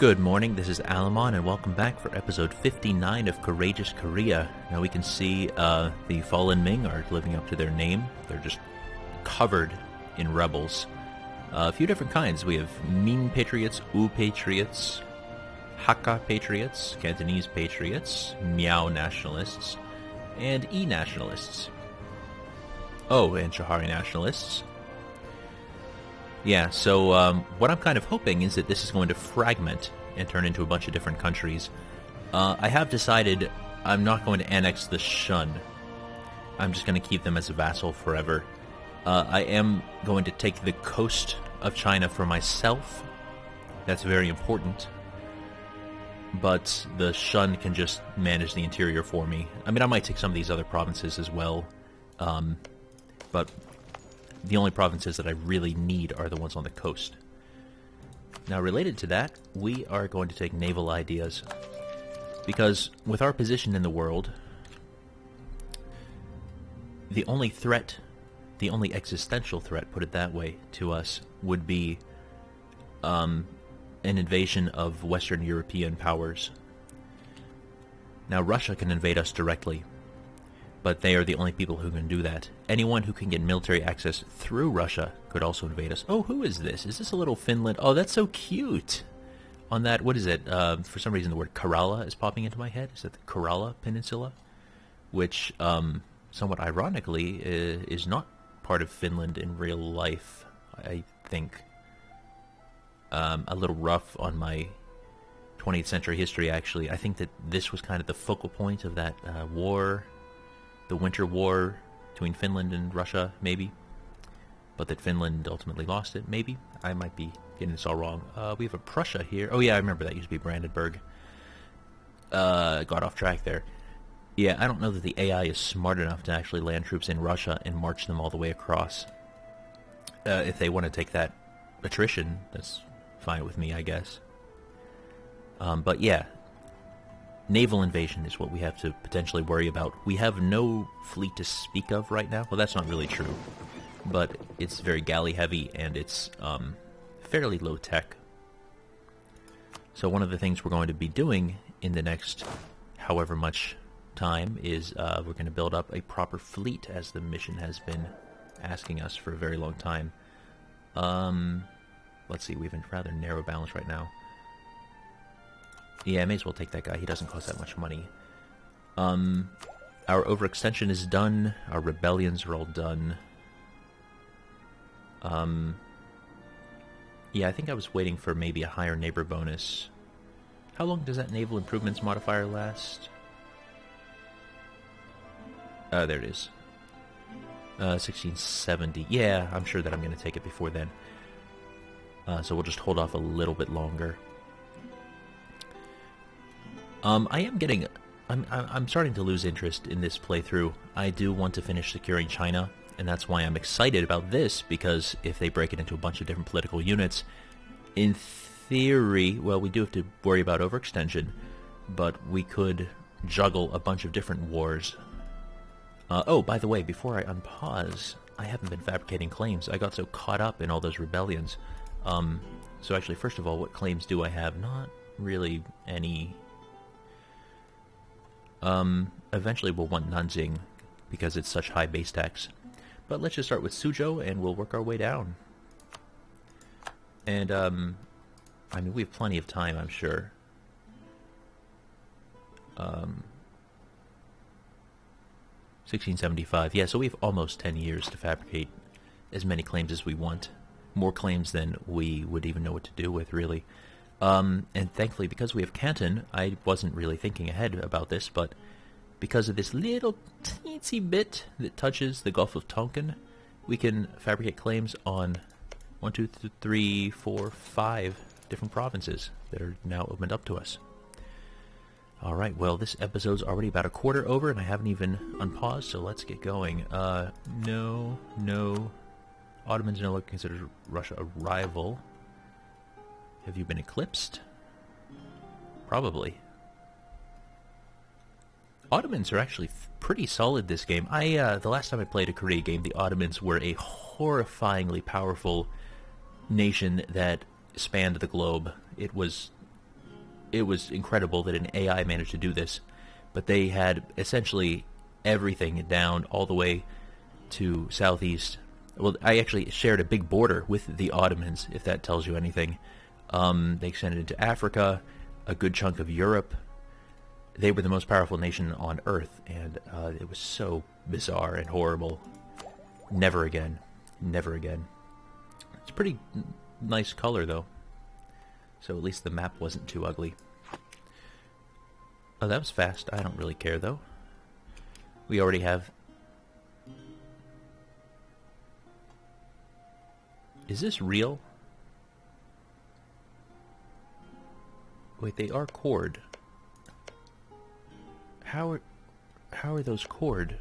Good morning, this is Alamon, and welcome back for episode 59 of Courageous Korea. Now we can see the fallen Ming are living up to their name. They're just covered in rebels. A few different kinds. We have Ming patriots, U patriots, Hakka patriots, Cantonese patriots, Miao nationalists, and E nationalists. Oh, and Chahari nationalists. Yeah, so what I'm kind of hoping is that this is going to fragment and turn into a bunch of different countries. I have decided I'm not going to annex the Shun. I'm just going to keep them as a vassal forever. I am going to take the coast of China for myself. That's very important. But the Shun can just manage the interior for me. I mean, I might take some of these other provinces as well. But the only provinces that I really need are the ones on the coast. Now, related to that, we are going to take naval ideas. Because with our position in the world, the only threat, the only existential threat, put it that way, to us would be an invasion of Western European powers. Now, Russia can invade us directly, but they are the only people who can do that. Anyone who can get military access through Russia could also invade us. Oh, who is this? Is this a little Finland? Oh, that's so cute! On that, what is it? For some reason the word Kerala is popping into my head. Is that the Kerala Peninsula? Which, somewhat ironically, is not part of Finland in real life, I think. A little rough on my 20th century history, actually. I think that this was kind of the focal point of that war, the Winter War between Finland and Russia, maybe. But that Finland ultimately lost it, maybe. I might be getting this all wrong. We have a Prussia here. Oh yeah, I remember that used to be Brandenburg. Got off track there. Yeah, I don't know that the AI is smart enough to actually land troops in Russia and march them all the way across. If they want to take that attrition, that's fine with me, I guess. But yeah, naval invasion is what we have to potentially worry about. We have no fleet to speak of right now. Well, that's not really true. But it's very galley heavy, and it's fairly low tech. So one of the things we're going to be doing in the next however much time is we're going to build up a proper fleet, as the mission has been asking us for a very long time. Let's see, we have a rather narrow balance right now. Yeah, I may as well take that guy. He doesn't cost that much money. Our overextension is done. Our rebellions are all done. Yeah, I think I was waiting for maybe a higher neighbor bonus. How long does that naval improvements modifier last? There it is. 1670. Yeah, I'm sure that I'm going to take it before then. So we'll just hold off a little bit longer. I'm starting to lose interest in this playthrough. I do want to finish securing China, and that's why I'm excited about this, because if they break it into a bunch of different political units, in theory, well, we do have to worry about overextension, but we could juggle a bunch of different wars. Oh, by the way, before I unpause, I haven't been fabricating claims. I got so caught up in all those rebellions. So actually, first of all, what claims do I have? Not really any. Eventually we'll want Nanjing, because it's such high base tax. But let's just start with Suzhou, and we'll work our way down. And, I mean, we have plenty of time, I'm sure. 1675. Yeah, so we have almost 10 years to fabricate as many claims as we want. More claims than we would even know what to do with, really. And thankfully, because we have Canton, I wasn't really thinking ahead about this, but because of this little teensy bit that touches the Gulf of Tonkin, we can fabricate claims on 1, 2, 3, 4, 5 different provinces that are now opened up to us. Alright, well, this episode's already about a quarter over, and I haven't even unpaused, so let's get going. No. Ottomans no longer consider Russia a rival. Have you been eclipsed? Probably. Ottomans are actually pretty solid this game. The last time I played a Korea game, the Ottomans were a horrifyingly powerful nation that spanned the globe. It was it was incredible that an AI managed to do this, but they had essentially everything down all the way to southeast. Well, I actually shared a big border with the Ottomans, if that tells you anything. They extended into Africa, a good chunk of Europe. They were the most powerful nation on Earth, and it was so bizarre and horrible. Never again. Never again. It's a pretty nice color, though. So at least the map wasn't too ugly. Oh, that was fast. I don't really care, though. We already have... Is this real? Wait, they are cored. How are those cored?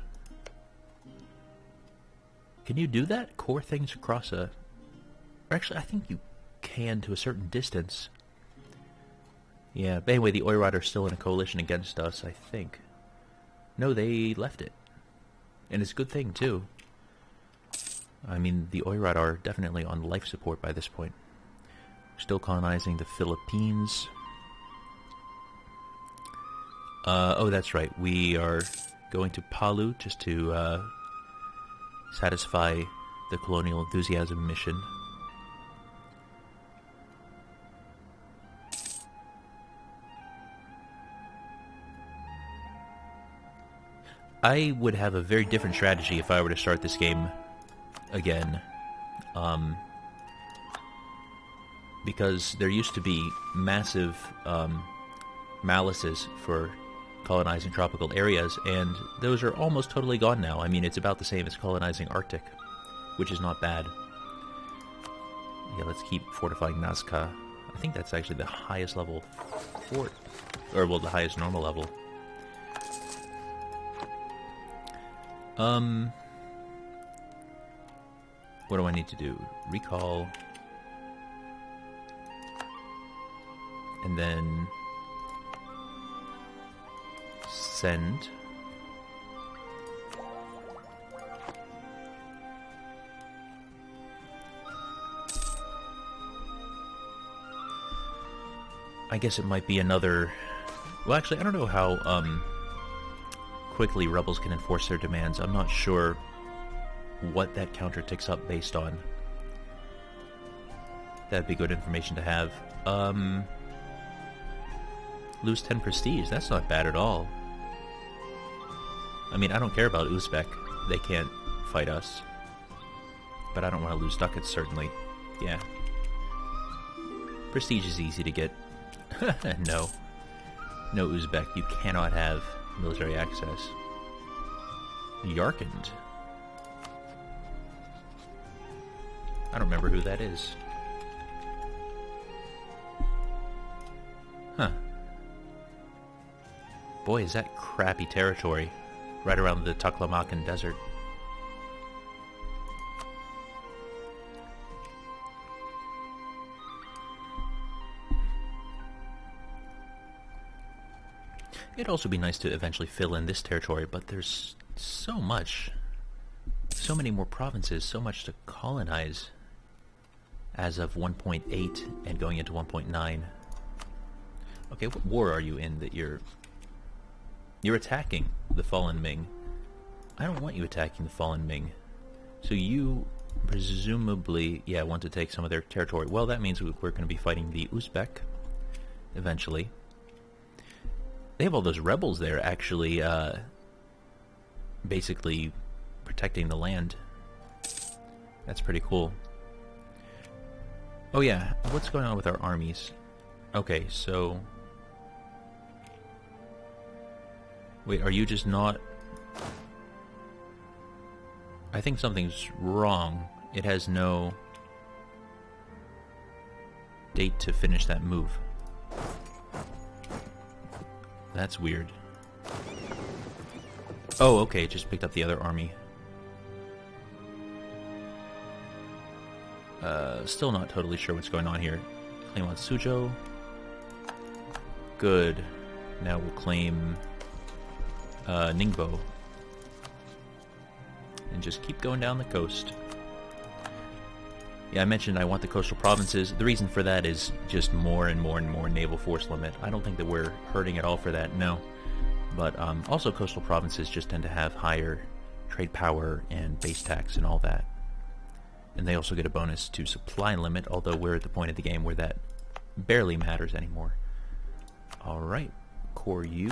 Can you do that? Core things across a... Or actually, I think you can to a certain distance. Yeah, but anyway, the Oirat are still in a coalition against us, I think. No, they left it. And it's a good thing, too. I mean, the Oirat are definitely on life support by this point. Still colonizing the Philippines. Oh, that's right. We are going to Palu just to satisfy the colonial enthusiasm mission. I would have a very different strategy if I were to start this game again. Because there used to be massive malices for colonizing tropical areas, and those are almost totally gone now. I mean, it's about the same as colonizing Arctic, which is not bad. Yeah, let's keep fortifying Nazca. I think that's actually the highest level fort, or well, the highest normal level. What do I need to do? Recall. And then send. I guess it might be another... Well, actually, I don't know how quickly rebels can enforce their demands. I'm not sure what that counter ticks up based on. That'd be good information to have. Lose 10 prestige. That's not bad at all. I mean, I don't care about Uzbek. They can't fight us. But I don't want to lose ducats, certainly. Yeah. Prestige is easy to get. No. No, Uzbek. You cannot have military access. Yarkand. I don't remember who that is. Huh. Boy, is that crappy territory. Right around the Taklamakan Desert. It'd also be nice to eventually fill in this territory, but there's so much. So many more provinces, so much to colonize as of 1.8 and going into 1.9. Okay, what war are you in that you're attacking the fallen Ming? I don't want you attacking the fallen Ming. So you presumably, yeah, want to take some of their territory. Well, that means we're going to be fighting the Uzbek eventually. They have all those rebels there, actually, basically protecting the land. That's pretty cool. Oh yeah, what's going on with our armies? Okay, so... Wait, are you just not... I think something's wrong. It has no date to finish that move. That's weird. Oh, okay, just picked up the other army. Still not totally sure what's going on here. Claim on Suzhou. Good. Now we'll claim Ningbo. And just keep going down the coast. Yeah, I mentioned I want the coastal provinces. The reason for that is just more and more and more naval force limit. I don't think that we're hurting at all for that, no. But also coastal provinces just tend to have higher trade power and base tax and all that. And they also get a bonus to supply limit, although we're at the point of the game where that barely matters anymore. Alright, core U.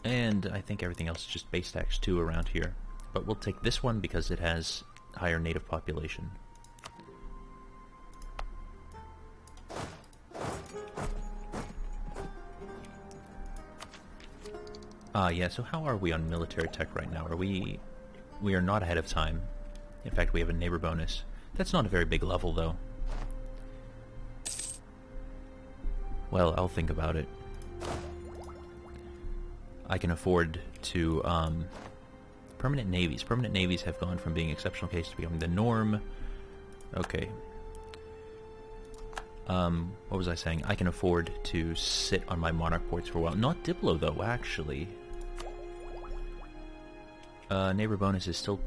And I think everything else is just base tax 2 around here. But we'll take this one because it has higher native population. Yeah, so how are we on military tech right now? We are not ahead of time. In fact, we have a neighbor bonus. That's not a very big level, though. Well, I'll think about it. I can afford to, permanent navies. Permanent navies have gone from being exceptional case to becoming the norm. Okay. What was I saying? I can afford to sit on my monarch ports for a while. Not Diplo, though, actually. Neighbor bonus is still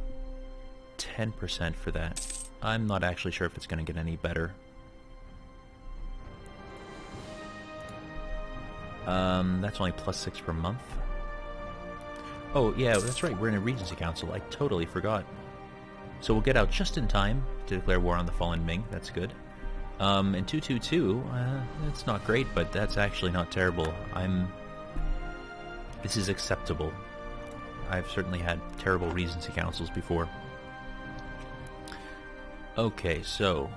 10% for that. I'm not actually sure if it's going to get any better. That's only +6 per month. Oh, yeah, that's right, we're in a Regency Council. I totally forgot. So we'll get out just in time to declare war on the fallen Ming. That's good. And 222, that's not great, but that's actually not terrible. This is acceptable. I've certainly had terrible Regency Councils before. Okay, so,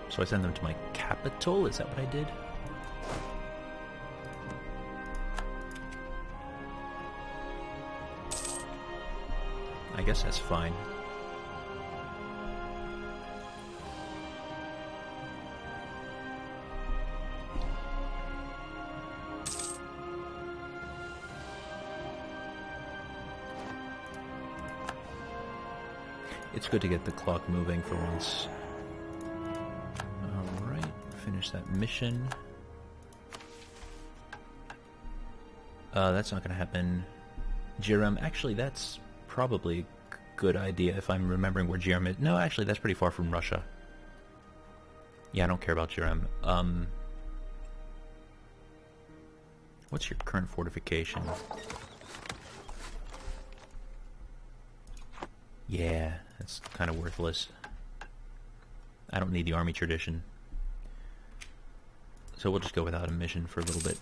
so I send them to my capital? Is that what I did? I guess that's fine. It's good to get the clock moving for once. Alright, finish that mission. That's not gonna happen. Jurchen, actually that's probably a good idea if I'm remembering where Jurchen is. No, actually that's pretty far from Russia. Yeah, I don't care about Jurchen. What's your current fortification? Yeah, that's kind of worthless. I don't need the army tradition. So we'll just go without a mission for a little bit.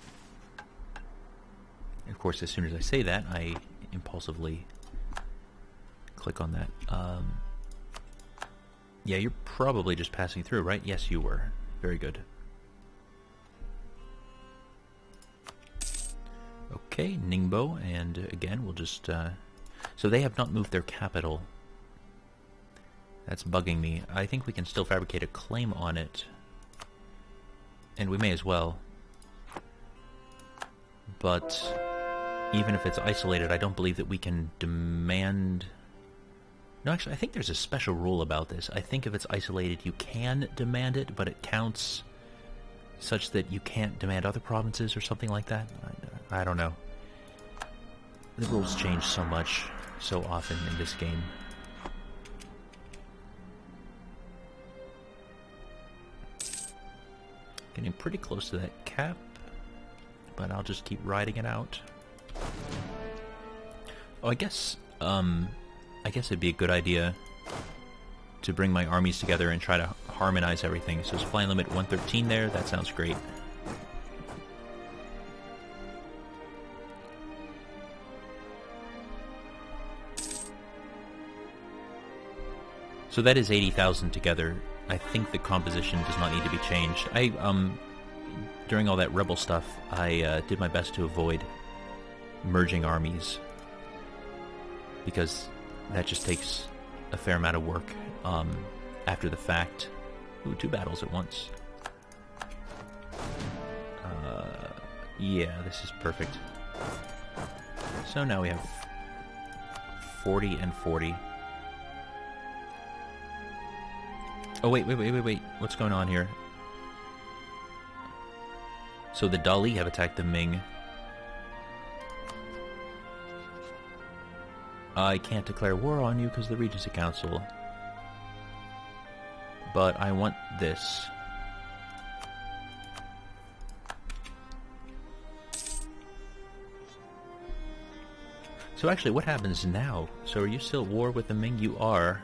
And of course, as soon as I say that, I impulsively click on that. Yeah, you're probably just passing through, right? Yes, you were. Very good. Okay, Ningbo, and again, we'll just... so they have not moved their capital. That's bugging me. I think we can still fabricate a claim on it. And we may as well. But even if it's isolated, I don't believe that we can demand... No, actually, I think there's a special rule about this. I think if it's isolated, you can demand it, but it counts such that you can't demand other provinces or something like that. I don't know. The rules change so much, so often in this game. Getting pretty close to that cap, but I'll just keep riding it out. Oh, I guess it'd be a good idea to bring my armies together and try to harmonize everything. So supply limit 113 there, that sounds great. So that is 80,000 together. I think the composition does not need to be changed. During all that rebel stuff, I did my best to avoid merging armies, because that just takes a fair amount of work after the fact. Ooh, 2 battles at once. Yeah, this is perfect. So now we have 40 and 40. Oh, wait. What's going on here? So the Dali have attacked the Ming. I can't declare war on you because of the Regency Council. But I want this. So actually, what happens now? So are you still at war with the Ming? You are.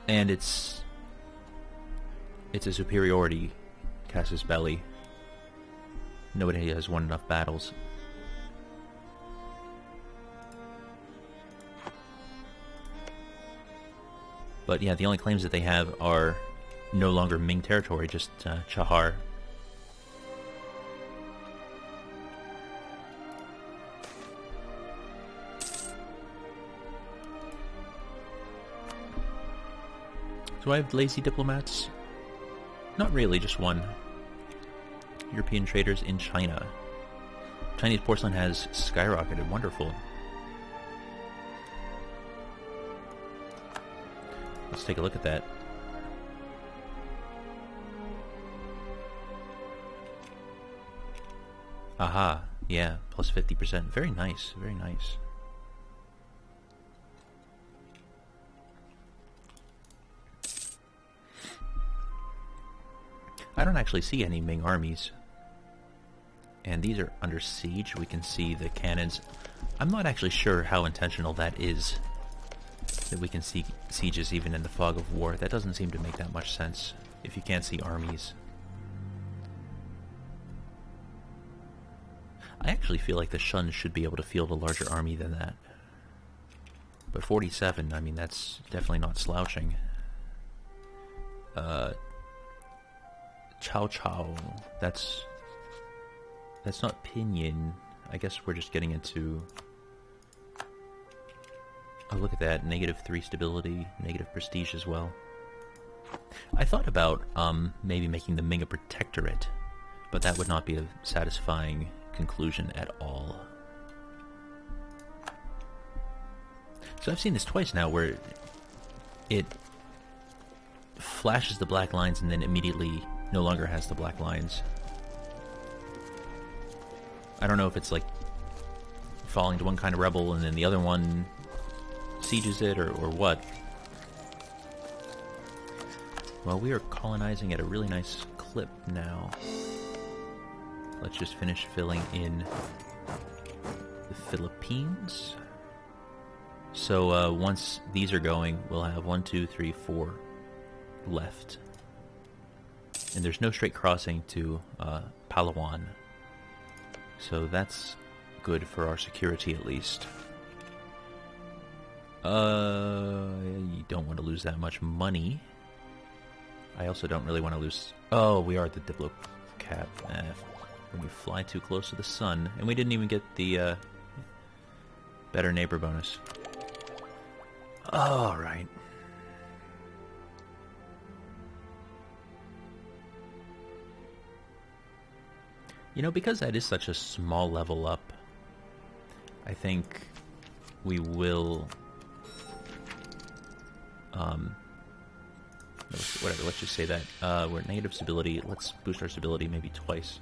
And it's a superiority casus belli. Nobody has won enough battles. But yeah, the only claims that they have are no longer Ming territory, just Chahar. Do I have lazy diplomats? Not really, just one. European traders in China. Chinese porcelain has skyrocketed. Wonderful. Let's take a look at that. Aha, yeah, plus 50%. Very nice, very nice. I don't actually see any Ming armies. And these are under siege. We can see the cannons. I'm not actually sure how intentional that is. That we can see sieges even in the fog of war. That doesn't seem to make that much sense if you can't see armies. I actually feel like the Shun should be able to field a larger army than that. But 47, I mean, that's definitely not slouching. Chow Chow, that's not Pinyin. I guess we're just getting into... Oh, look at that. -3 stability, negative prestige as well. I thought about maybe making the Ming a protectorate, but that would not be a satisfying conclusion at all. So I've seen this twice now where it flashes the black lines and then immediately no longer has the black lines. I don't know if it's like falling to one kind of rebel and then the other one sieges it or what. Well, we are colonizing at a really nice clip now. Let's just finish filling in the Philippines. So once these are going, we'll have 1, 2, 3, 4 left. And there's no straight crossing to Palawan. So that's good for our security at least. You don't want to lose that much money. I also don't really want to lose... Oh, we are at the Diplo cap. When we fly too close to the sun. And we didn't even get the better neighbor bonus. Alright. You know, because that is such a small level up, I think we will... whatever, let's just say that. We're at negative stability. Let's boost our stability maybe twice.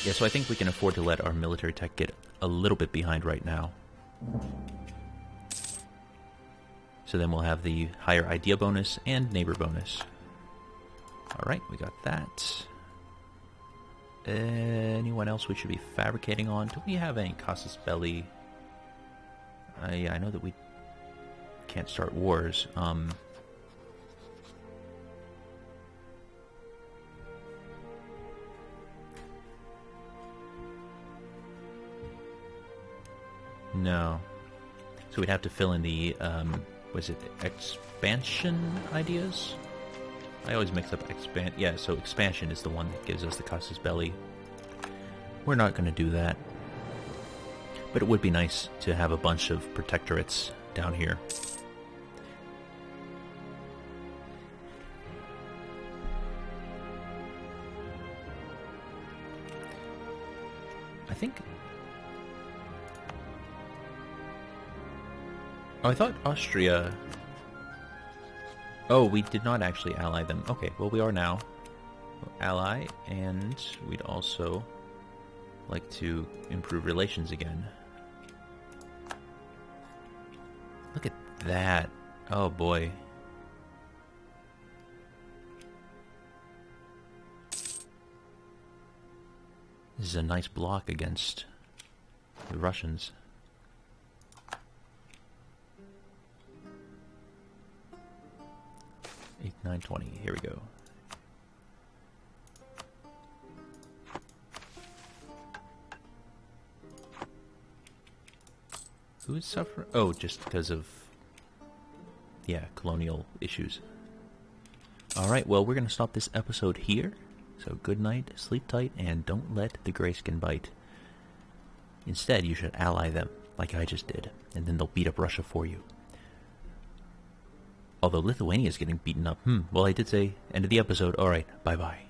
Yeah, so I think we can afford to let our military tech get a little bit behind right now. So then we'll have the higher idea bonus and neighbor bonus. Alright, we got that. Anyone else we should be fabricating on? Do we have any casus belli? Yeah, I know that we can't start wars. No. So we'd have to fill in the, was it expansion ideas? I always mix up yeah, so expansion is the one that gives us the casus belli. We're not going to do that. But it would be nice to have a bunch of protectorates down here. I think... Oh, I thought Austria... Oh, we did not actually ally them. Okay, well we are now. We'll ally, and we'd also like to improve relations again. Look at that. Oh boy. This is a nice block against the Russians. 920. Here we go. Who is suffering? Oh, just because of, yeah, colonial issues. Alright, well, we're going to stop this episode here. So good night, sleep tight, and don't let the grayskin bite. Instead, you should ally them, like I just did, and then they'll beat up Russia for you. Although Lithuania is getting beaten up. Well, I did say end of the episode. Alright, bye-bye.